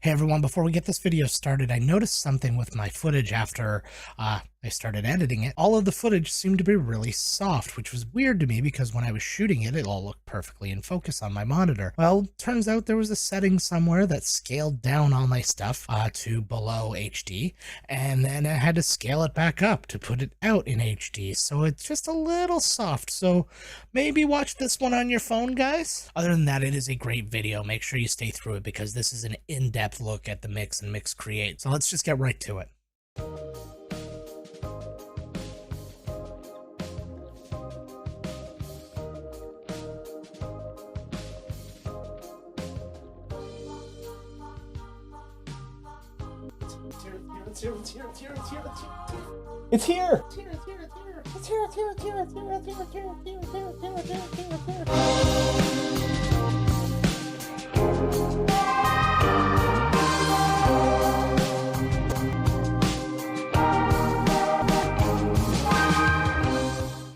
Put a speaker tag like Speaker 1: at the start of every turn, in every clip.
Speaker 1: Hey everyone, before we get this video started, I noticed something with my footage after I started editing it. All of the footage seemed to be really soft, which was weird to me because when I was shooting it, it all looked perfectly in focus on my monitor. Well, turns out there was a setting somewhere that scaled down all my stuff to below HD, and then I had to scale it back up to put it out in HD, so it's just a little soft. So maybe watch this one on your phone, guys. Other than that, it is a great video. Make sure you stay through it because this is an in-depth look at the BEACN Mix Create. So let's just get right to it. It's here!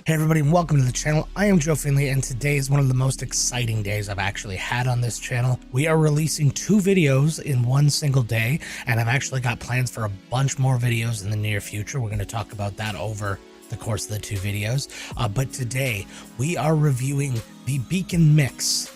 Speaker 1: Hey everybody, and welcome to the channel. I am Joe Finley, and today is one of the most exciting days I've actually had on this channel. We are releasing 2 videos in one single day, and I've actually got plans for a bunch more videos in the near future. We're going to talk about that over the course of the 2 videos. But today, we are reviewing the BEACN Mix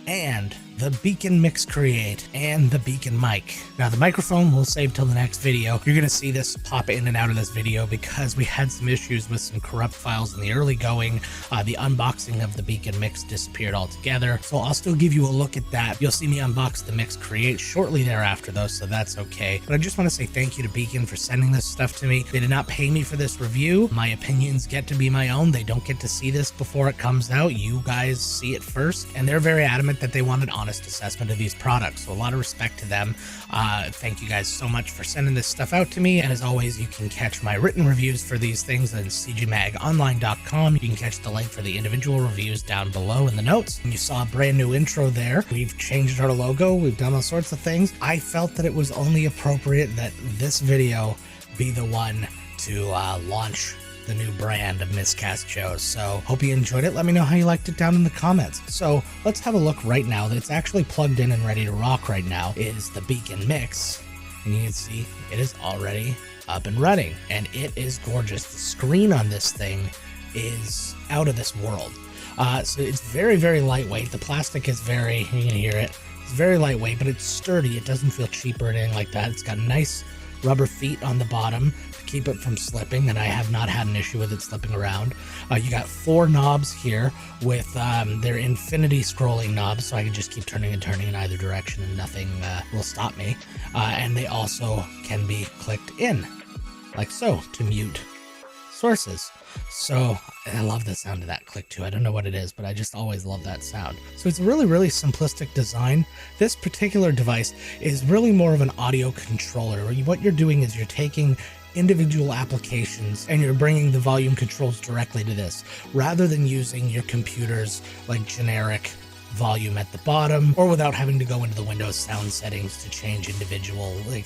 Speaker 1: and the BEACN Mix Create and the BEACN mic. Now the microphone we'll save till the next video. You're gonna see this pop in and out of this video because we had some issues with some corrupt files in the early going. The unboxing of the BEACN Mix disappeared altogether, so I'll still give you a look at that. You'll see me unbox the Mix Create shortly thereafter though, so that's okay. But I just want to say thank you to BEACN for sending this stuff to me. They did not pay me for this review. My opinions get to be my own. They don't get to see this before it comes out. You guys see it first, and they're very adamant that they want an honest assessment of these products, so a lot of respect to them. Thank you guys so much for sending this stuff out to me, and as always, you can catch my written reviews for these things at cgmagonline.com. You can catch the link for the individual reviews down below in the notes. And you saw a brand new intro there. We've changed our logo, we've done all sorts of things. I felt that it was only appropriate that this video be the one to launch the new brand of MiscastJoe. So hope you enjoyed it. Let me know how you liked it down in the comments. So let's have a look right now. It's actually plugged in and ready to rock right now. It is the BEACN Mix, and you can see it is already up and running, and it is gorgeous. The screen on this thing is out of this world. So it's very, very lightweight. The plastic is very, you can hear it. It's very lightweight, but it's sturdy. It doesn't feel cheap or anything like that. It's got nice rubber feet on the bottom to keep it from slipping, and I have not had an issue with it slipping around. You got 4 knobs here with their infinity scrolling knobs, so I can just keep turning and turning in either direction and nothing will stop me. And they also can be clicked in, like so, to mute sources. So I love the sound of that click too. I don't know what it is, but I just always love that sound. So it's a really, really simplistic design. This particular device is really more of an audio controller. What you're doing is you're taking individual applications and you're bringing the volume controls directly to this, rather than using your computer's like generic volume at the bottom, or without having to go into the Windows sound settings to change individual like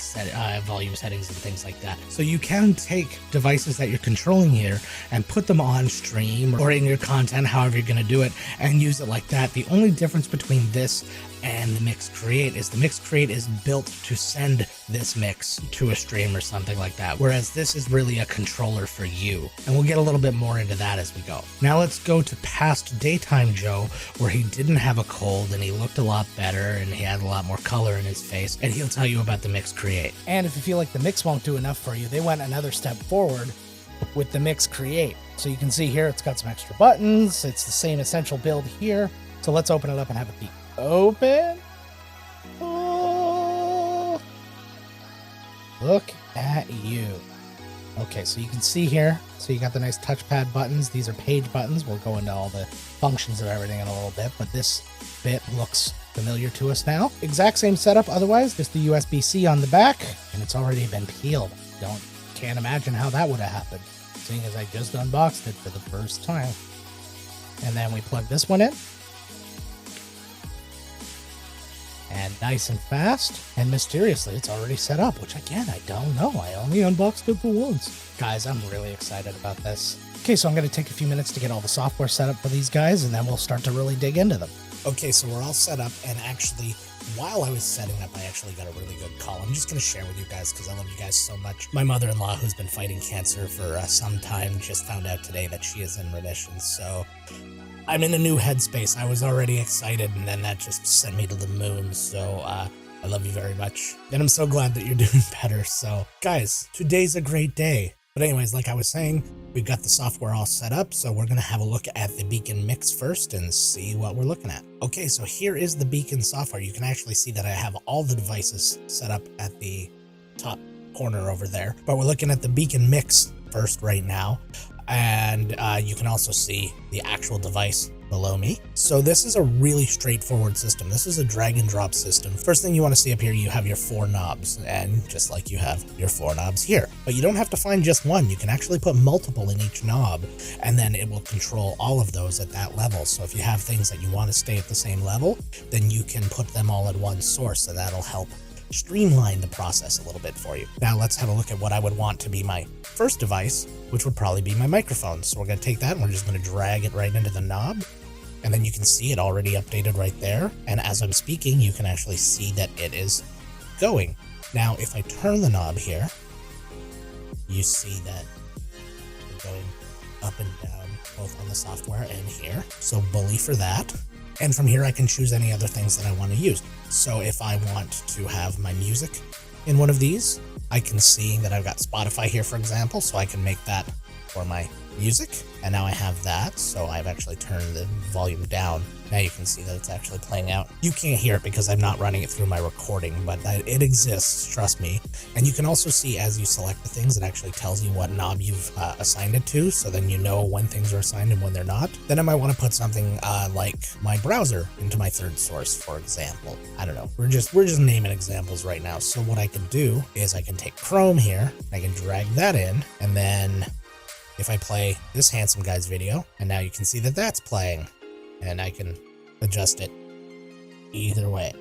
Speaker 1: volume settings and things like that. So you can take devices that you're controlling here and put them on stream or in your content, however you're going to do it, and use it like that. The only difference between this and the Mix Create is the Mix Create is built to send this mix to a stream or something like that, whereas this is really a controller for you. And we'll get a little bit more into that as we go. Now let's go to past Daytime Joe, where he didn't have a cold and he looked a lot better and he had a lot more color in his face, and he'll tell you about the Mix Create.
Speaker 2: And if you feel like the mix won't do enough for you, they went another step forward with the Mix Create. So you can see here it's got some extra buttons. It's the same essential build here. So let's open it up and have a peek. Open. Oh, look at you. Okay, so you can see here, so you got the nice touchpad buttons. These are page buttons. We'll go into all the functions of everything in a little bit, but this bit looks familiar to us now. Exact same setup otherwise, just the USB-C on the back, and it's already been peeled. Can't imagine how that would have happened, seeing as I just unboxed it for the first time. And then we plug this one in. And nice and fast, and mysteriously it's already set up, which again, I don't know. I only unboxed it for once. Guys, I'm really excited about this. Okay, so I'm going to take a few minutes to get all the software set up for these guys, and then we'll start to really dig into them.
Speaker 1: Okay, so we're all set up, and actually while I was setting up, I actually got a really good call. I'm just going to share with you guys because I love you guys so much. My mother-in-law, who's been fighting cancer for some time, just found out today that she is in remission. So I'm in a new headspace. I was already excited, and then that just sent me to the moon. So I love you very much. And I'm so glad that you're doing better. So guys, today's a great day. But anyways, like I was saying, we've got the software all set up, so we're going to have a look at the BEACN Mix first and see what we're looking at. Okay, so here is the BEACN software. You can actually see that I have all the devices set up at the top corner over there. But we're looking at the BEACN Mix first right now, and you can also see the actual device below me. So this is a really straightforward system. This is a drag and drop system. First thing you want to see up here, you have your 4 knobs, and just like you have your 4 knobs here. But you don't have to find just one. You can actually put multiple in each knob, and then it will control all of those at that level. So if you have things that you want to stay at the same level, then you can put them all at one source, and that'll help streamline the process a little bit for you. Now let's have a look at what I would want to be my first device, which would probably be my microphone. So we're going to take that and we're just going to drag it right into the knob. And then you can see it already updated right there. And as I'm speaking, you can actually see that it is going. Now, if I turn the knob here, you see that we're going up and down, both on the software and here. So bully for that. And from here, I can choose any other things that I want to use. So if I want to have my music in one of these, I can see that I've got Spotify here, for example, so I can make that for my music. And now I have that, so I've actually turned the volume down. Now you can see that it's actually playing out. You can't hear it because I'm not running it through my recording, but it exists, trust me. And you can also see as you select the things, it actually tells you what knob you've assigned it to, so then you know when things are assigned and when they're not. Then I might want to put something like my browser into my third source, for example. I don't know. We're just naming examples right now. So what I can do is I can take Chrome here, I can drag that in, and then if I play this handsome guy's video, and now you can see that that's playing, and I can adjust it either way.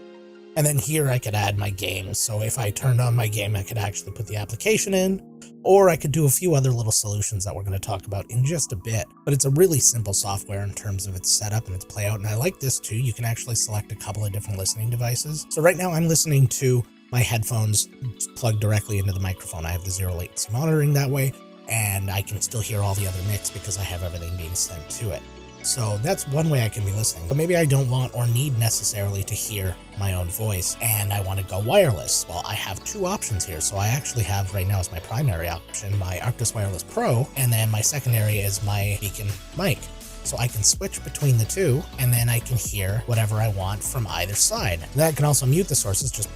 Speaker 1: And then here I could add my games. So if I turned on my game, I could actually put the application in, or I could do a few other little solutions that we're going to talk about in just a bit. But it's a really simple software in terms of its setup and its playout. And I like this too. You can actually select a couple of different listening devices. So right now I'm listening to my headphones plugged directly into the microphone. I have the 0 latency monitoring that way, and I can still hear all the other mix because I have everything being sent to it. So that's one way I can be listening. But maybe I don't want or need necessarily to hear my own voice, and I want to go wireless. Well, I have 2 options here. So I actually have right now as my primary option my Arctis Wireless Pro, and then my secondary is my BEACN mic. So I can switch between the 2, and then I can hear whatever I want from either side. And then I can also mute the sources,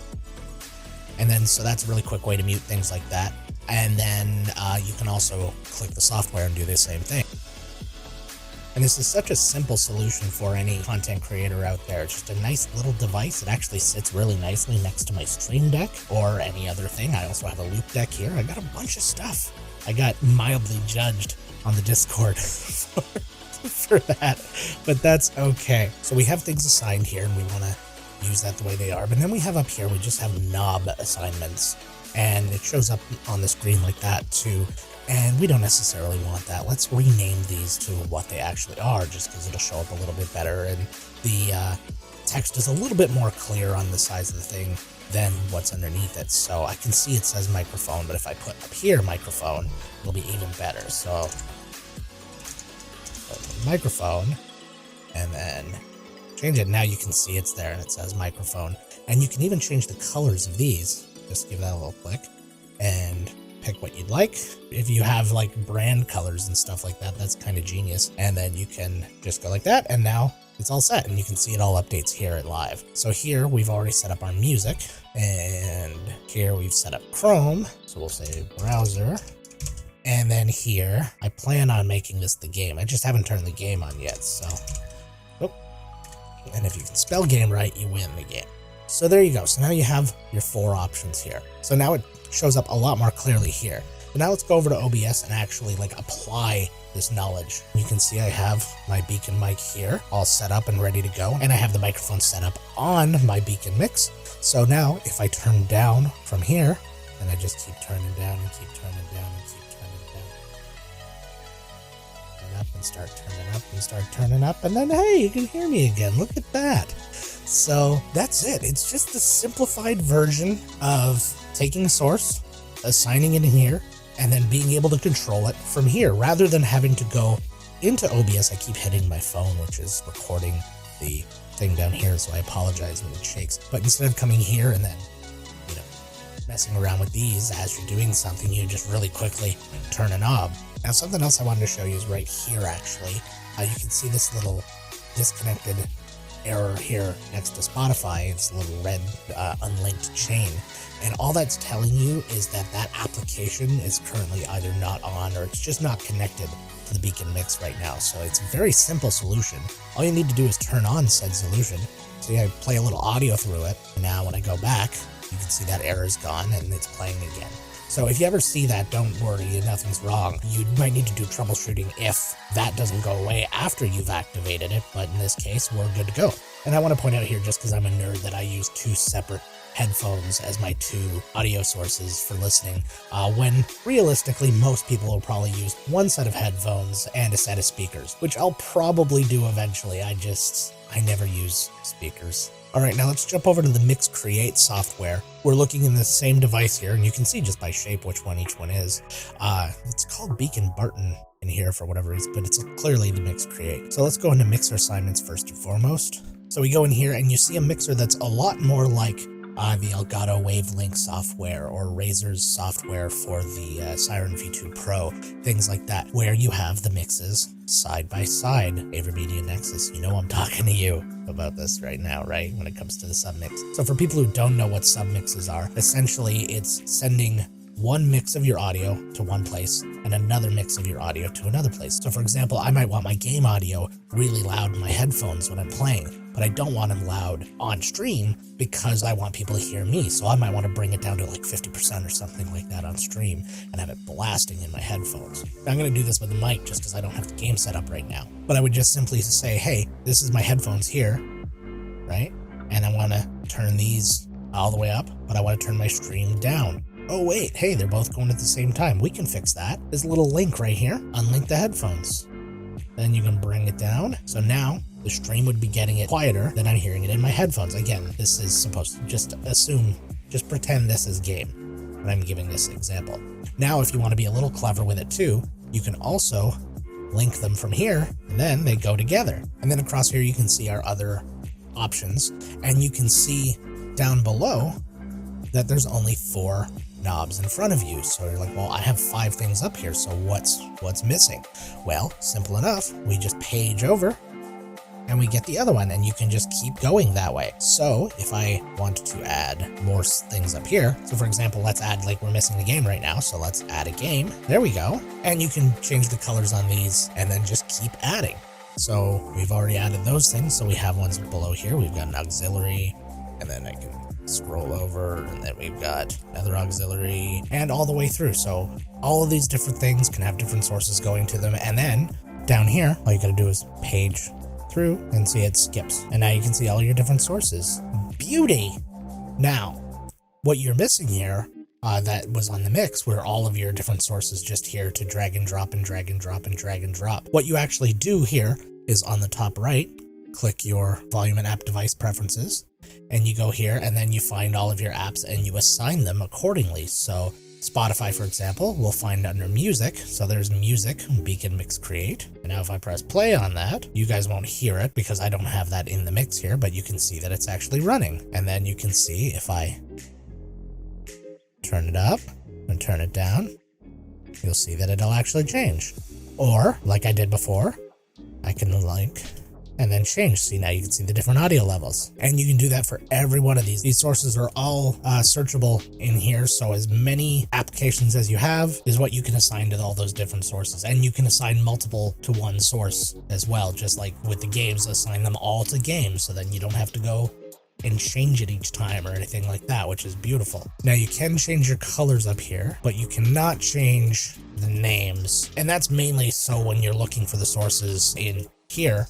Speaker 1: and then so that's a really quick way to mute things like that. And then you can also click the software and do the same thing. And this is such a simple solution for any content creator out there. It's just a nice little device. It actually sits really nicely next to my Stream Deck or any other thing. I also have a loop deck here. I got a bunch of stuff. I got mildly judged on the Discord for that, but that's okay. So we have things assigned here and we want to use that the way they are. But then we have up here, we just have knob assignments. And it shows up on the screen like that too. And we don't necessarily want that. Let's rename these to what they actually are, just because it'll show up a little bit better. And the text is a little bit more clear on the size of the thing than what's underneath it. So I can see it says microphone, but if I put up here microphone, it'll be even better. So microphone, and then change it. Now you can see it's there and it says microphone. And you can even change the colors of these. Just give that a little click and pick what you'd like. If you have like brand colors and stuff like that, that's kind of genius. And then you can just go like that, and now it's all set, and you can see it all updates here at live. So here we've already set up our music, and here we've set up Chrome. So we'll say browser. And then here, I plan on making this the game. I just haven't turned the game on yet, so. Oh. And if you can spell game right, you win the game. So there you go. So now you have your 4 options here. So now it shows up a lot more clearly here. But now let's go over to OBS and actually like apply this knowledge. You can see I have my BEACN mic here all set up and ready to go. And I have the microphone set up on my BEACN Mix. So now if I turn down from here, and I just keep turning down and keep turning down and keep turning down.
Speaker 2: turn up and start turning up and start turning up, and then hey, you can hear me again. Look at that. So that's it. It's just a simplified version of taking a source, assigning it in here, and then being able to control it from here rather than having to go into OBS. I keep hitting my phone, which is recording the thing down here, so I apologize when it shakes. But instead of coming here and then, messing around with these as you're doing something, you just really quickly turn a knob. Now, something else I wanted to show you is right here, actually. You can see this little disconnected error here next to Spotify. It's a little red unlinked chain. And all that's telling you is that that application is currently either not on or it's just not connected to the BEACN Mix right now. So it's a very simple solution. All you need to do is turn on said solution. So I play a little audio through it. Now when I go back, you can see that error is gone and it's playing again. So if you ever see that, don't worry, nothing's wrong. You might need to do troubleshooting if that doesn't go away after you've activated it, but in this case, we're good to go. And I want to point out here, just because I'm a nerd, that I use 2 separate headphones as my 2 audio sources for listening, when realistically most people will probably use 1 set of headphones and a set of speakers, which I'll probably do eventually. I never use speakers. Alright, now let's jump over to the Mix Create software. We're looking in the same device here, and you can see just by shape which one each one is. It's called BEACN Barton in here for whatever reason, but it's clearly the Mix Create. So let's go into mixer assignments first and foremost. So we go in here and you see a mixer that's a lot more like the Elgato Wavelink software or Razer's software for the Siren V2 Pro, things like that, where you have the mixes side by side. AverMedia Nexus, you know I'm talking to you about this right now, right? When it comes to the submix. So for people who don't know what submixes are, essentially it's sending one mix of your audio to one place and another mix of your audio to another place. So for example, I might want my game audio really loud in my headphones when I'm playing, but I don't want them loud on stream because I want people to hear me. So I might want to bring it down to like 50% or something like that on stream and have it blasting in my headphones. Now, I'm going to do this with the mic just because I don't have the game set up right now. But I would just simply say, hey, this is my headphones here, right? And I want to turn these all the way up, but I want to turn my stream down. Oh wait, hey, they're both going at the same time. We can fix that. There's a little link right here. Unlink the headphones. Then you can bring it down. So now the stream would be getting it quieter than I'm hearing it in my headphones. Again, this is supposed to just pretend this is game when I'm giving this example. Now, if you want to be a little clever with it too, you can also link them from here and then they go together. And then across here, you can see our other options and you can see down below that there's only 4 knobs in front of you. So you're like, well, I have 5 things up here, so what's missing? Well, simple enough. We just page over and we get the other one, and you can just keep going that way. So if I want to add more things up here, so for example, let's add, like we're missing the game right now, so let's add a game. There we go. And you can change the colors on these and then just keep adding. So we've already added those things, so we have ones below here. We've got an auxiliary, and then I can scroll over, and then we've got another auxiliary, and all the way through. So all of these different things can have different sources going to them, and then down here, all you gotta do is page through and see it skips, and now you can see all your different sources. Beauty! Now, what you're missing here, that was on the mix, were all of your different sources just here to drag and drop and drag and drop and drag and drop. What you actually do here is on the top right, click your volume and app device preferences, and you go here and then you find all of your apps and you assign them accordingly. So Spotify, for example, we'll find under music. So there's music, BEACN Mix Create. And now if I press play on that, you guys won't hear it because I don't have that in the mix here, but you can see that it's actually running. And then you can see if I turn it up and turn it down, you'll see that it'll actually change. Or like I did before, I can and then change. See, now you can see the different audio levels, and you can do that for every one of these. These sources are all searchable in here, so as many applications as you have is what you can assign to all those different sources, and you can assign multiple to one source as well, just like with the games, assign them all to games, so then you don't have to go and change it each time or anything like that, which is beautiful. Now you can change your colors up here, but you cannot change the names, and that's mainly so when you're looking for the sources in here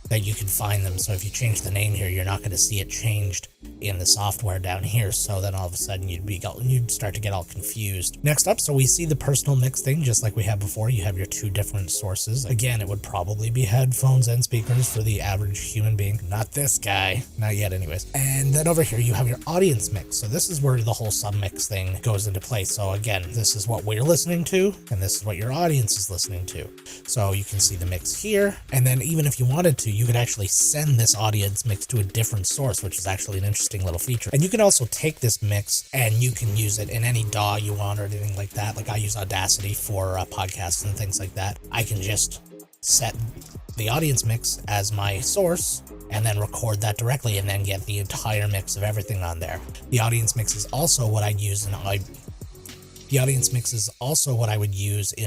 Speaker 2: that you can find them. So if you change the name here, you're not going to see it changed
Speaker 1: in the software down here. So then all of a sudden you'd start to get all confused. Next up, so we see the personal mix thing, just like we had before. You have your two different sources. Again, it would probably be headphones and speakers for the average human being. Not this guy, not yet anyways. And then over here you have your audience mix. So this is where the whole submix thing goes into play. So again, this is what we're listening to, and this is what your audience is listening to. So you can see the mix here, and then even if you wanted to, you could actually send this audience mix to a different source, which is actually an interesting little feature. And you can also take this mix and you can use it in any DAW you want or anything like that. Like I use Audacity for podcasts and things like that. I can just set the audience mix as my source and then record that directly and then get the entire mix of everything on there. The audience mix is also what I'd use in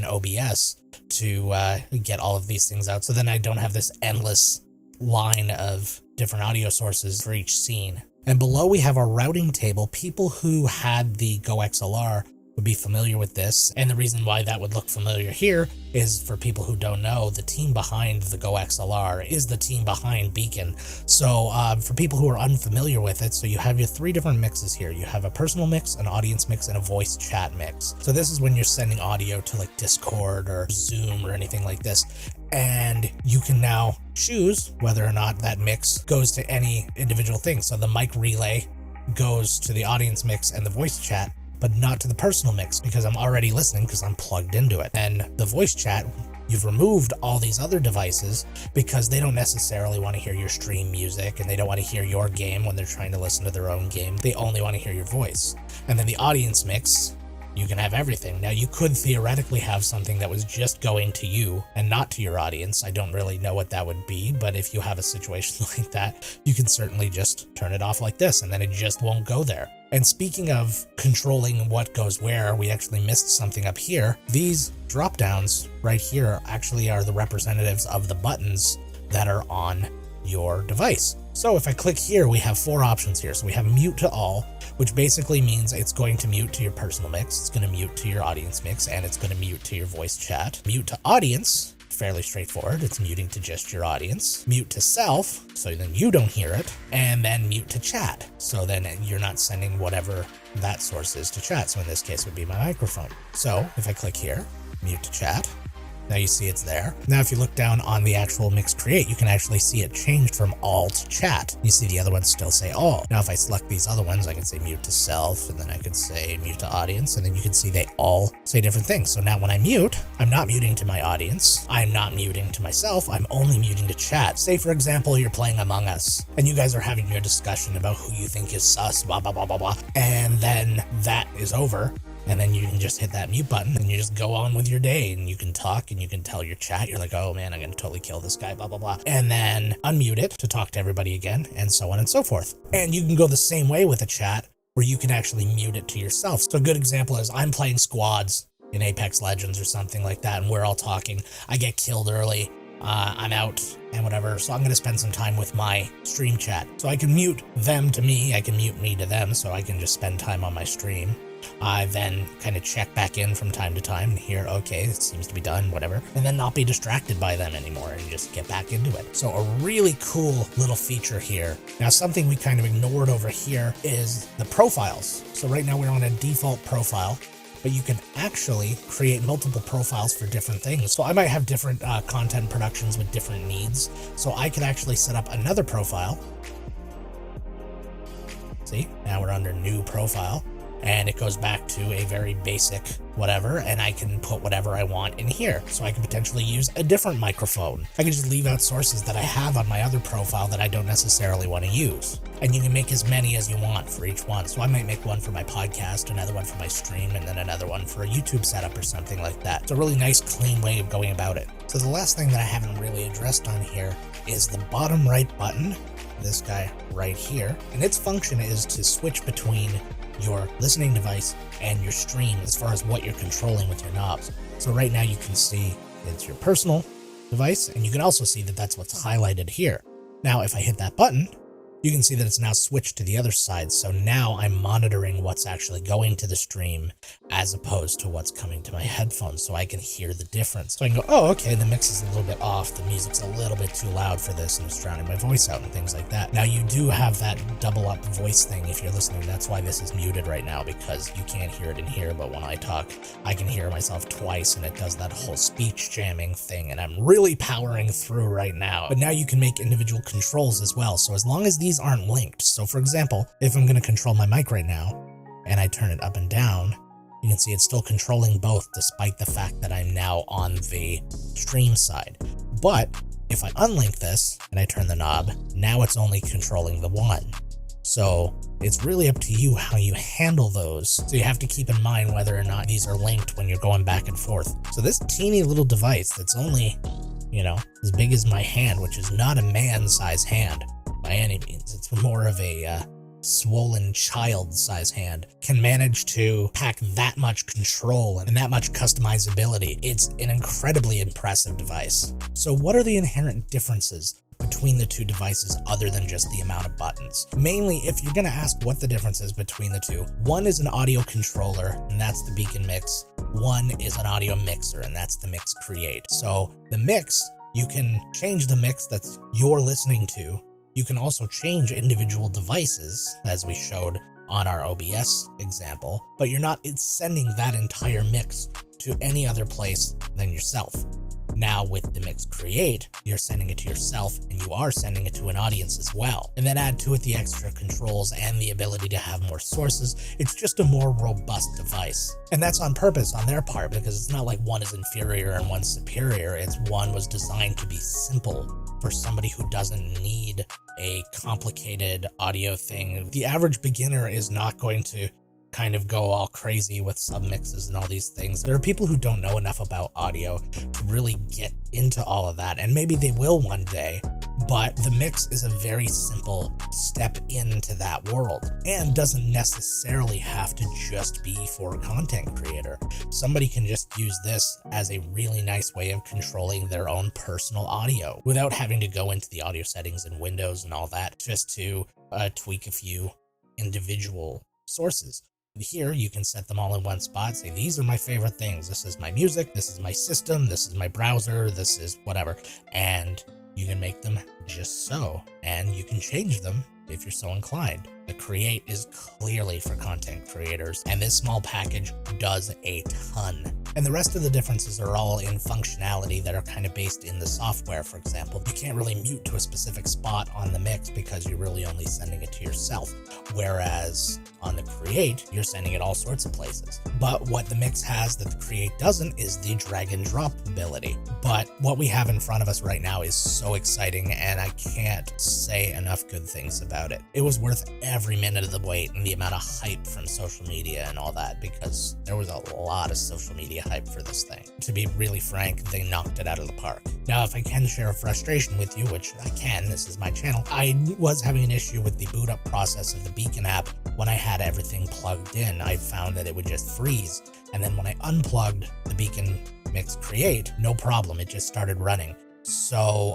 Speaker 1: OBS to get all of these things out. So then I don't have this endless line of different audio sources for each scene. And below we have our routing table. People who had the Go XLR would be familiar with this, and the reason why that would look familiar here is, for people who don't know, the team behind the Go XLR is the team behind BEACN. So for people who are unfamiliar with it, so you have your three different mixes here. You have a personal mix, an audience mix, and a voice chat mix. So this is when you're sending audio to like Discord or Zoom or anything like this, and you can now choose whether or not that mix goes to any individual thing. So the mic relay goes to the audience mix and the voice chat, but not to the personal mix because I'm already listening because I'm plugged into it. And the voice chat, you've removed all these other devices because they don't necessarily want to hear your stream music and they don't want to hear your game when they're trying to listen to their own game. They only want to hear your voice. And then the audience mix, you can have everything. Now you could theoretically have something that was just going to you and not to your audience. I don't really know what that would be, but if you have a situation like that, you can certainly just turn it off like this and then it just won't go there. And speaking of controlling what goes where, we actually missed something up here. These drop downs right here actually are the representatives of the buttons that are on your device. So if I click here, we have four options here. So we have mute to all, which basically means it's going to mute to your personal mix, it's going to mute to your audience mix, and it's going to mute to your voice chat. Mute to audience, fairly straightforward. It's muting to just your audience. Mute to self, so then you don't hear it. And then mute to chat, so then you're not sending whatever that source is to chat. So in this case, it would be my microphone. So if I click here, mute to chat, now you see it's there. Now if you look down on the actual Mix Create, you can actually see it changed from all to chat. You see the other ones still say all. Now if I select these other ones, I can say mute to self, and then I could say mute to audience, and then you can see they all say different things. So now when I mute, I'm not muting to my audience, I'm not muting to myself, I'm only muting to chat. Say for example, you're playing Among Us, and you guys are having your discussion about who you think is sus, blah, blah, blah, blah, blah, and then that is over. And then you can just hit that mute button and you just go on with your day and you can talk and you can tell your chat, you're like, oh man, I'm going to totally kill this guy, blah, blah, blah. And then unmute it to talk to everybody again, and so on and so forth. And you can go the same way with a chat where you can actually mute it to yourself. So a good example is I'm playing squads in Apex Legends or something like that, and we're all talking. I get killed early. I'm out and whatever, so I'm going to spend some time with my stream chat. So I can mute them to me, I can mute me to them, so I can just spend time on my stream. I then kind of check back in from time to time and hear, okay, it seems to be done, whatever, and then not be distracted by them anymore and just get back into it. So a really cool little feature here. Now, something we kind of ignored over here is the profiles. So right now we're on a default profile, but you can actually create multiple profiles for different things. So I might have different content productions with different needs. So I could actually set up another profile. See, now we're under new profile. And it goes back to a very basic whatever, and I can put whatever I want in here. So I can potentially use a different microphone. I can just leave out sources that I have on my other profile that I don't necessarily want to use. And you can make as many as you want for each one. So I might make one for my podcast, another one for my stream, and then another one for a YouTube setup or something like that. It's a really nice, clean way of going about it. So the last thing that I haven't really addressed on here is the bottom right button, this guy right here. And its function is to switch between your listening device and your stream as far as what you're controlling with your knobs. So right now you can see it's your personal device, and you can also see that that's what's highlighted here. Now if I hit that button, you can see that it's now switched to the other side. So now I'm monitoring what's actually going to the stream as opposed to what's coming to my headphones, so I can hear the difference. So I can go, oh, okay, the mix is a little bit off. The music's a little bit too loud for this and it's drowning my voice out and things like that. Now you do have that double up voice thing if you're listening. That's why this is muted right now, because you can't hear it in here, but when I talk, I can hear myself twice and it does that whole speech jamming thing, and I'm really powering through right now. But now you can make individual controls as well. So as long as these aren't linked, so for example, if I'm going to control my mic right now and I turn it up and down, you can see it's still controlling both despite the fact that I'm now on the stream side. But if I unlink this and I turn the knob, now it's only controlling the one. So it's really up to you how you handle those. So you have to keep in mind whether or not these are linked when you're going back and forth. So this teeny little device that's only, you know, as big as my hand, which is not a man-size hand by any means, it's more of a swollen child-size hand, can manage to pack that much control and that much customizability. It's an incredibly impressive device. So what are the inherent differences between the two devices other than just the amount of buttons? Mainly, if you're going to ask what the difference is between the two, one is an audio controller, and that's the BEACN Mix. One is an audio mixer, and that's the Mix Create. So the mix, you can change the mix that you're listening to. You can also change individual devices, as we showed on our OBS example, but you're not sending that entire mix to any other place than yourself. Now with the Mix Create, you're sending it to yourself and you are sending it to an audience as well. And then add to it the extra controls and the ability to have more sources. It's just a more robust device. And that's on purpose on their part, because it's not like one is inferior and one's superior. It's one was designed to be simple for somebody who doesn't need a complicated audio thing. The average beginner is not going to kind of go all crazy with submixes and all these things. There are people who don't know enough about audio to really get into all of that, and maybe they will one day, but the mix is a very simple step into that world and doesn't necessarily have to just be for a content creator. Somebody can just use this as a really nice way of controlling their own personal audio without having to go into the audio settings in Windows and all that, just to tweak a few individual sources. Here you can set them all in one spot, say these are my favorite things, this is my music, this is my system, this is my browser, this is whatever, and you can make them just so, and you can change them if you're so inclined. The Create is clearly for content creators, and this small package does a ton. And the rest of the differences are all in functionality that are kind of based in the software. For example, you can't really mute to a specific spot on the mix because you're really only sending it to yourself. Whereas on the Create, you're sending it all sorts of places. But what the mix has that the Create doesn't is the drag and drop ability. But what we have in front of us right now is so exciting, and I can't say enough good things about it. It was worth every minute of the wait and the amount of hype from social media and all that, because there was a lot of social media hype for this thing. To be really frank, they knocked it out of the park. Now, if I can share a frustration with you, which I can, this is my channel, I was having an issue with the boot up process of the BEACN app. When I had everything plugged in, I found that it would just freeze. And then when I unplugged the BEACN Mix Create, no problem, it just started running. So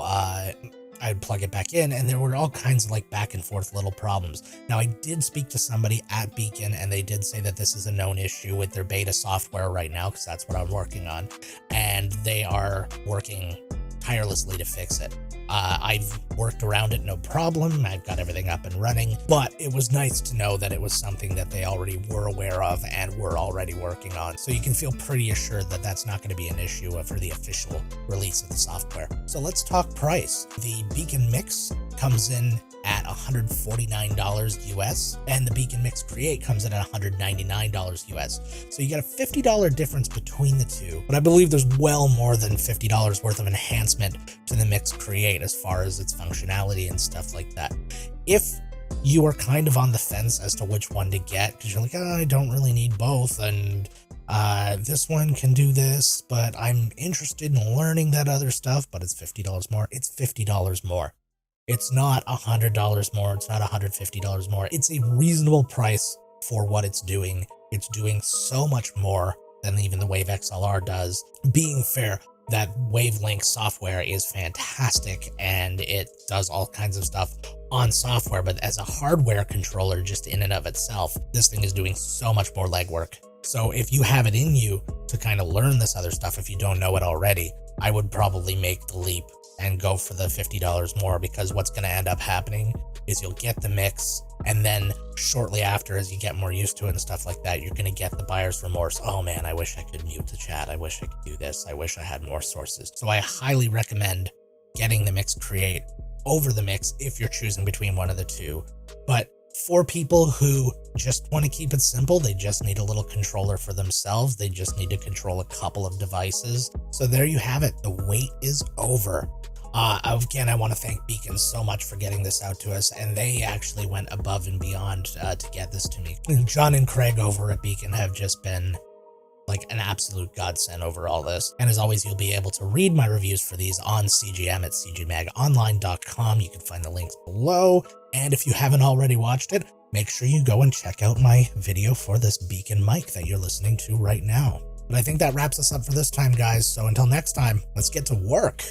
Speaker 1: I'd plug it back in, and there were all kinds of like back and forth little problems. Now, I did speak to somebody at BEACN, and they did say that this is a known issue with their beta software right now, because that's what I'm working on, and they are working tirelessly to fix it. I've worked around it, no problem. I've got everything up and running, but it was nice to know that it was something that they already were aware of and were already working on. So you can feel pretty assured that that's not going to be an issue for the official release of the software. So let's talk price. The BEACN Mix comes in at $149 US, and the BEACN Mix Create comes in at $199 US. So you got a $50 difference between the two, but I believe there's well more than $50 worth of enhancement to the Mix Create as far as its functionality and stuff like that. If you are kind of on the fence as to which one to get, because you're like, oh, I don't really need both, and this one can do this, but I'm interested in learning that other stuff, but it's $50 more. It's $50 more. It's not $100 more. It's not $150 more. It's a reasonable price for what it's doing. It's doing so much more than even the Wave XLR does. Being fair, that Wavelength software is fantastic and it does all kinds of stuff on software, but as a hardware controller just in and of itself, this thing is doing so much more legwork. So if you have it in you to kind of learn this other stuff, if you don't know it already, I would probably make the leap and go for the $50 more, because what's going to end up happening is you'll get the mix, and then shortly after, as you get more used to it and stuff like that, you're going to get the buyer's remorse. Oh man, I wish I could mute the chat. I wish I could do this. I wish I had more sources. So I highly recommend getting the Mix Create over the Mix if you're choosing between one of the two. But for people who just want to keep it simple, they just need a little controller for themselves. They just need to control a couple of devices. So there you have it. The wait is over. Again, I want to thank BEACN so much for getting this out to us, and they actually went above and beyond to get this to me. John and Craig over at BEACN have just been like an absolute godsend over all this. And as always, you'll be able to read my reviews for these on CGM at cgmagonline.com. You can find the links below. And if you haven't already watched it, make sure you go and check out my video for this BEACN mic that you're listening to right now. But I think that wraps us up for this time, guys. So until next time, let's get to work.